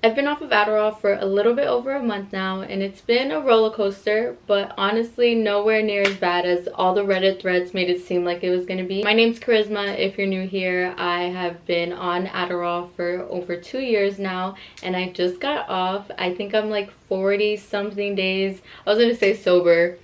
I've been off of Adderall for a little bit over a month now, and it's been a roller coaster, but honestly nowhere near as bad as all the Reddit threads made it seem like it was going to be. My name's Charisma. If you're new here, I have been on Adderall for over 2 years now, and I just got off. I think I'm like 40 something days. I was going to say sober.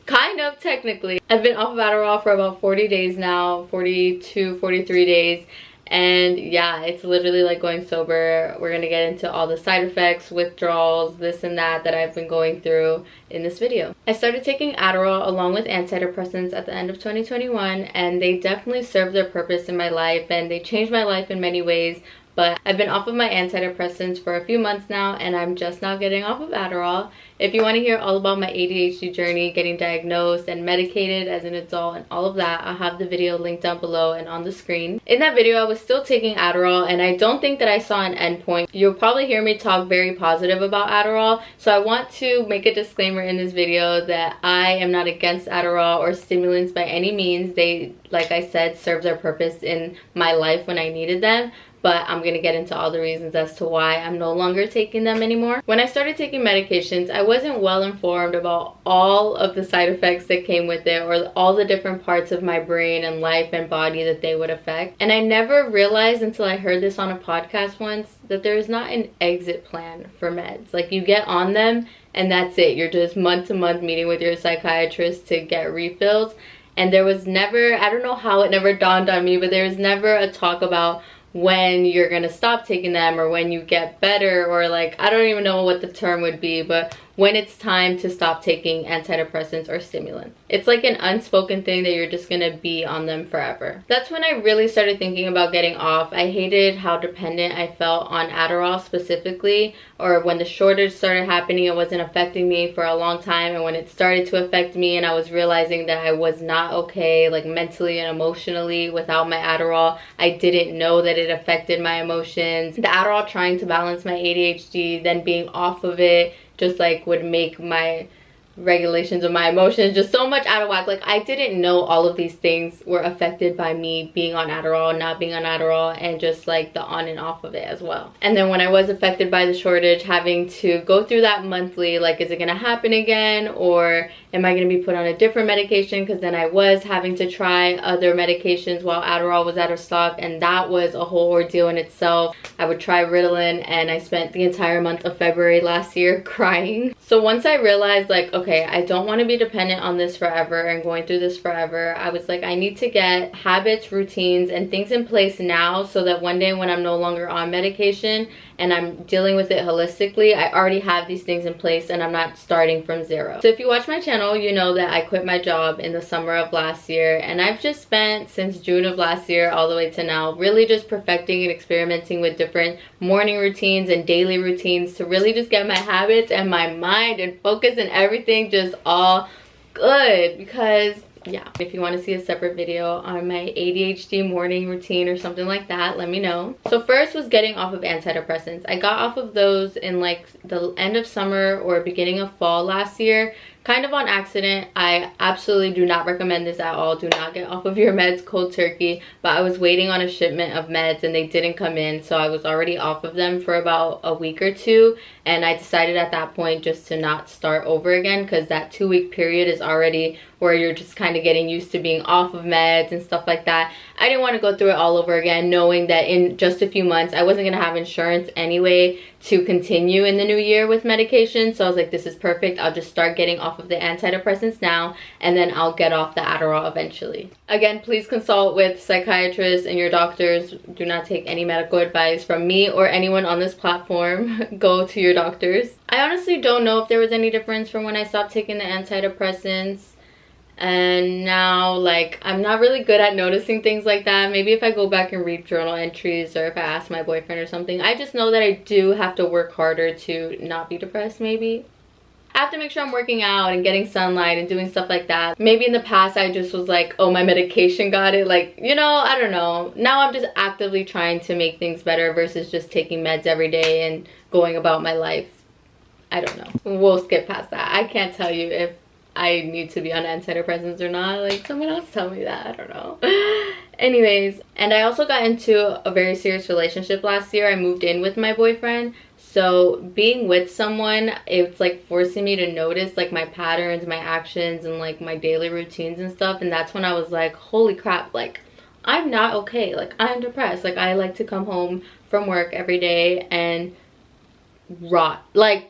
Kind of, technically. I've been off of Adderall for about 40 days now, 42, 43 days. And yeah, it's literally like going sober. We're gonna get into all the side effects, withdrawals, this and that I've been going through in this video. I started taking Adderall along with antidepressants at the end of 2021, and they definitely served their purpose in my life, and they changed my life in many ways. But I've been off of my antidepressants for a few months now, and I'm just now getting off of Adderall. If you want to hear all about my ADHD journey, getting diagnosed and medicated as an adult and all of that, I'll have the video linked down below and on the screen. In that video, I was still taking Adderall, and I don't think that I saw an endpoint. You'll probably hear me talk very positive about Adderall, so I want to make a disclaimer in this video that I am not against Adderall or stimulants by any means. They, like I said, serve their purpose in my life when I needed them. But I'm gonna get into all the reasons as to why I'm no longer taking them anymore. When I started taking medications, I wasn't well informed about all of the side effects that came with it, or all the different parts of my brain and life and body that they would affect. And I never realized until I heard this on a podcast once that there is not an exit plan for meds. Like, you get on them and that's it. You're just month to month meeting with your psychiatrist to get refills. And there was never, I don't know how it never dawned on me, but there was never a talk about when you're gonna stop taking them, or when you get better, or like, I don't even know what the term would be, but when it's time to stop taking antidepressants or stimulants. It's like an unspoken thing that you're just gonna be on them forever. That's when I really started thinking about getting off. I hated how dependent I felt on Adderall specifically, or when the shortage started happening, it wasn't affecting me for a long time, and when it started to affect me and I was realizing that I was not okay, like mentally and emotionally, without my Adderall, I didn't know that it affected my emotions. The Adderall trying to balance my ADHD, then being off of it, just like would make my regulations of my emotions just so much out of whack. Like, I didn't know all of these things were affected by me being on Adderall, not being on Adderall, and just like the on and off of it as well. And then when I was affected by the shortage, having to go through that monthly, like, is it gonna happen again, or am I gonna be put on a different medication? Because then I was having to try other medications while Adderall was out of stock, and that was a whole ordeal in itself. I would try Ritalin, and I spent the entire month of February last year crying. So once I realized, like, okay, I don't want to be dependent on this forever and going through this forever, I was like, I need to get habits, routines, and things in place now, so that one day when I'm no longer on medication and I'm dealing with it holistically, I already have these things in place and I'm not starting from zero. So if you watch my channel, you know that I quit my job in the summer of last year, and I've just spent since June of last year all the way to now really just perfecting and experimenting with different morning routines and daily routines to really just get my habits and my mind and focus and everything just all good. Because yeah, if you want to see a separate video on my ADHD morning routine or something like that, let me know. So first was getting off of antidepressants. I got off of those in like the end of summer or beginning of fall last year, kind of on accident. I absolutely do not recommend this at all. Do not get off of your meds cold turkey. But I was waiting on a shipment of meds and they didn't come in, so I was already off of them for about a week or two, and I decided at that point just to not start over again, because that 2-week period is already where you're just kind of getting used to being off of meds and stuff like that. I didn't want to go through it all over again, knowing that in just a few months I wasn't going to have insurance anyway to continue in the new year with medication. So I was like, this is perfect. I'll just start getting off of the antidepressants now, and then I'll get off the Adderall eventually. Again, please consult with psychiatrists and your doctors. Do not take any medical advice from me or anyone on this platform. Go to your doctors. I honestly don't know if there was any difference from when I stopped taking the antidepressants and now. Like, I'm not really good at noticing things like that. Maybe if I go back and read journal entries, or if I ask my boyfriend or something. I just know that I do have to work harder to not be depressed. Maybe I have to make sure I'm working out and getting sunlight and doing stuff like that. Maybe in the past I just was like, oh, my medication got it. Like, you know, I don't know. Now I'm just actively trying to make things better versus just taking meds every day and going about my life. I don't know. We'll skip past that. I can't tell you if I need to be on antidepressants or not. Like, someone else tell me that. I don't know. Anyways, and I also got into a very serious relationship last year. I moved in with my boyfriend. So being with someone, it's like forcing me to notice like my patterns, my actions, and like my daily routines and stuff. And that's when I was like, holy crap, like I'm not okay. Like I'm depressed. Like I like to come home from work every day and rot. Like,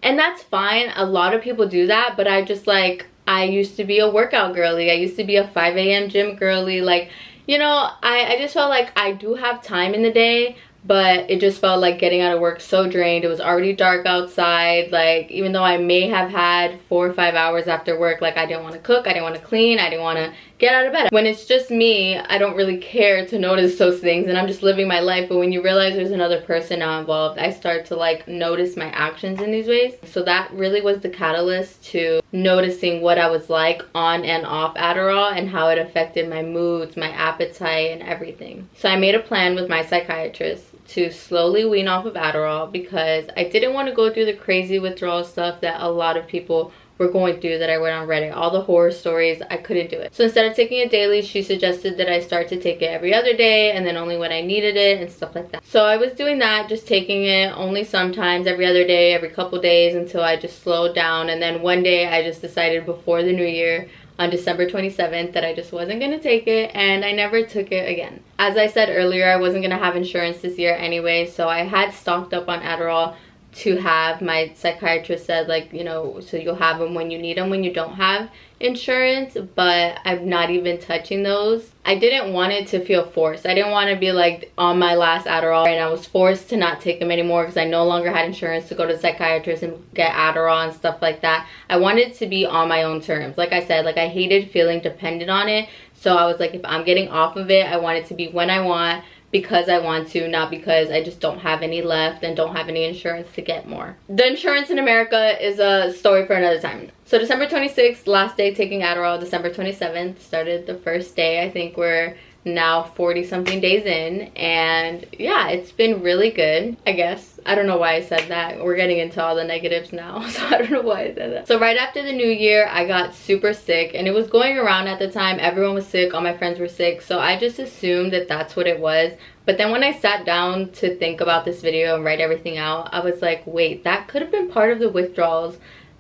and that's fine. A lot of people do that, but I just like, I used to be a workout girly. I used to be a 5 a.m. gym girly. Like, you know, I just felt like I do have time in the day, but it just felt like getting out of work so drained. It was already dark outside. Like, even though I may have had 4 or 5 hours after work, like I didn't want to cook, I didn't want to clean, I didn't want to get out of bed. When it's just me, I don't really care to notice those things and I'm just living my life. But when you realize there's another person now involved, I start to like notice my actions in these ways. So that really was the catalyst to noticing what I was like on and off Adderall and how it affected my moods, my appetite, and everything. So I made a plan with my psychiatrist to slowly wean off of Adderall because I didn't want to go through the crazy withdrawal stuff that a lot of people were going through that I read on Reddit. All the horror stories, I couldn't do it. So instead of taking it daily, she suggested that I start to take it every other day and then only when I needed it and stuff like that. So I was doing that, just taking it only sometimes, every other day, every couple days, until I just slowed down. And then one day I just decided before the new year, on December 27th, that I just wasn't going to take it, and I never took it again. As I said earlier, I wasn't going to have insurance this year anyway, so I had stocked up on Adderall to have. My psychiatrist said, like, you know, so you'll have them when you need them when you don't have insurance, but I'm not even touching those. I didn't want it to feel forced. I didn't want to be like on my last Adderall and I was forced to not take them anymore because I no longer had insurance to go to the psychiatrist and get Adderall and stuff like that. I wanted to be on my own terms. Like I said, like I hated feeling dependent on it. So I was like, if I'm getting off of it, I want it to be when I want, because I want to, not because I just don't have any left and don't have any insurance to get more. The insurance in America is a story for another time. So December 26th, last day taking Adderall. December 27th started the first day. I think we're now 40 something days in, and yeah, it's been really good, I guess. I don't know why I said that. We're getting into all the negatives now, so I don't know why I said that. So right after the new year, I got super sick, and it was going around at the time. Everyone was sick, all my friends were sick, so I just assumed that that's what it was. But then when I sat down to think about this video and write everything out, I was like, wait, that could have been part of the withdrawals.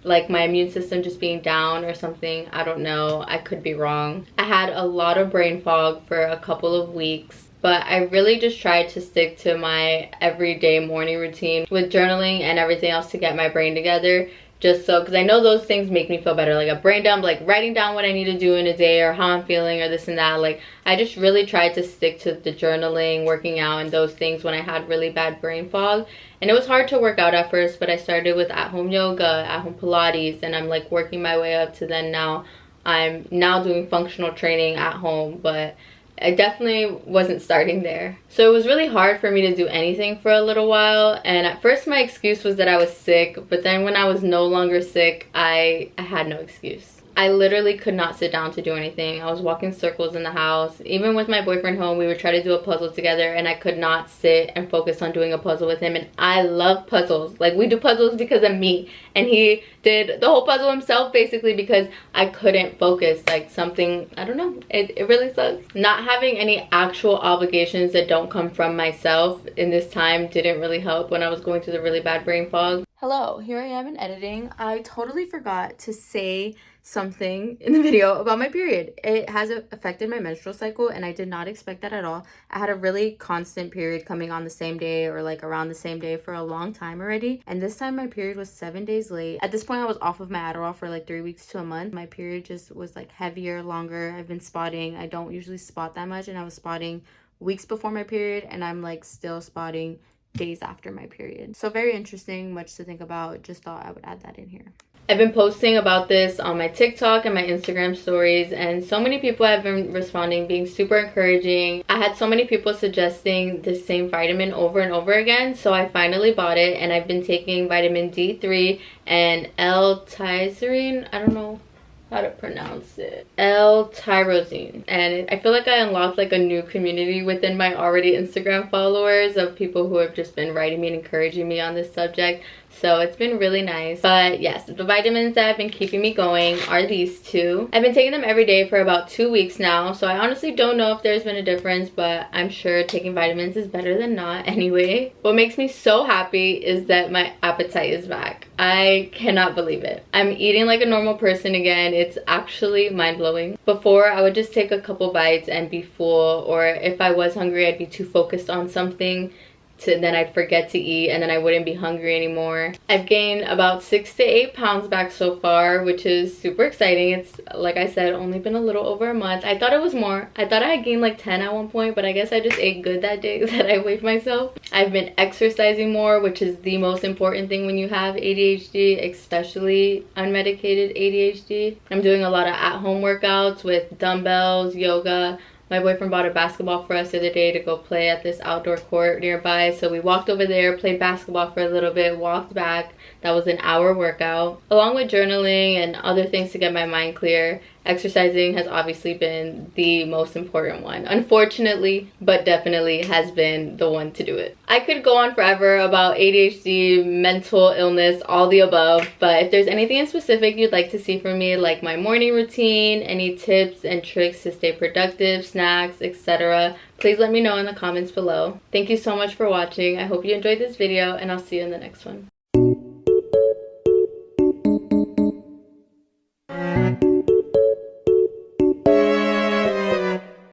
Like my immune system just being down or something. I don't know. I could be wrong. I had a lot of brain fog for a couple of weeks, but I really just tried to stick to my everyday morning routine with journaling and everything else to get my brain together. Just so, because I know those things make me feel better. Like a brain dump, like writing down what I need to do in a day or how I'm feeling or this and that. Like I just really tried to stick to the journaling, working out, and those things when I had really bad brain fog. And it was hard to work out at first, but I started with at-home yoga, at-home Pilates, and I'm like working my way up to then now I'm now doing functional training at home, but I definitely wasn't starting there. So it was really hard for me to do anything for a little while, and at first my excuse was that I was sick, but then when I was no longer sick, I had no excuse. I literally could not sit down to do anything. I was walking circles in the house. Even with my boyfriend home, we would try to do a puzzle together, and I could not sit and focus on doing a puzzle with him. And I love puzzles. Like, we do puzzles because of me, and he did the whole puzzle himself basically because I couldn't focus. Like something, I don't know, it really sucks. Not having any actual obligations that don't come from myself in this time didn't really help when I was going through the really bad brain fog. Hello, here I am in editing. I totally forgot to say something in the video about my period. It has affected my menstrual cycle, and I did not expect that at all. I had a really constant period coming on the same day or like around the same day for a long time already, and this time my period was 7 days late. At this point I was off of my Adderall for like 3 weeks to a month. My period just was like heavier, longer. I've been spotting. I don't usually spot that much, and I was spotting weeks before my period, and I'm like still spotting days after my period. So very interesting, much to think about. Just thought I would add that in here. I've been posting about this on my TikTok and my Instagram stories, and so many people have been responding, being super encouraging. I had so many people suggesting the same vitamin over and over again, so I finally bought it, and I've been taking vitamin D3 and L-tizarine. I don't know how to pronounce it, L-tyrosine. And I feel like I unlocked like a new community within my already Instagram followers of people who have just been writing me and encouraging me on this subject. So it's been really nice. But yes, the vitamins that have been keeping me going are these two. I've been taking them every day for about 2 weeks now, so I honestly don't know if there's been a difference, but I'm sure taking vitamins is better than not anyway. What makes me so happy is that my appetite is back. I cannot believe it. I'm eating like a normal person again. It's actually mind-blowing. Before, I would just take a couple bites and be full, or if I was hungry, I'd be too focused on something then I'd forget to eat, and then I wouldn't be hungry anymore. I've gained about 6 to 8 pounds back so far, which is super exciting. It's, like I said, only been a little over a month. I thought it was more. I thought I had gained like 10 at one point, but I guess I just ate good that day that I weighed myself. I've been exercising more, which is the most important thing when you have ADHD, especially unmedicated ADHD. I'm doing a lot of at-home workouts with dumbbells, yoga. My boyfriend bought a basketball for us the other day to go play at this outdoor court nearby. So we walked over there, played basketball for a little bit, walked back. That was an hour workout. Along with journaling and other things to get my mind clear, exercising has obviously been the most important one. Unfortunately, but definitely has been the one to do it. I could go on forever about ADHD, mental illness, all the above, but if there's anything in specific you'd like to see from me, like my morning routine, any tips and tricks to stay productive, snacks, etc., please let me know in the comments below. Thank you so much for watching. I hope you enjoyed this video, and I'll see you in the next one.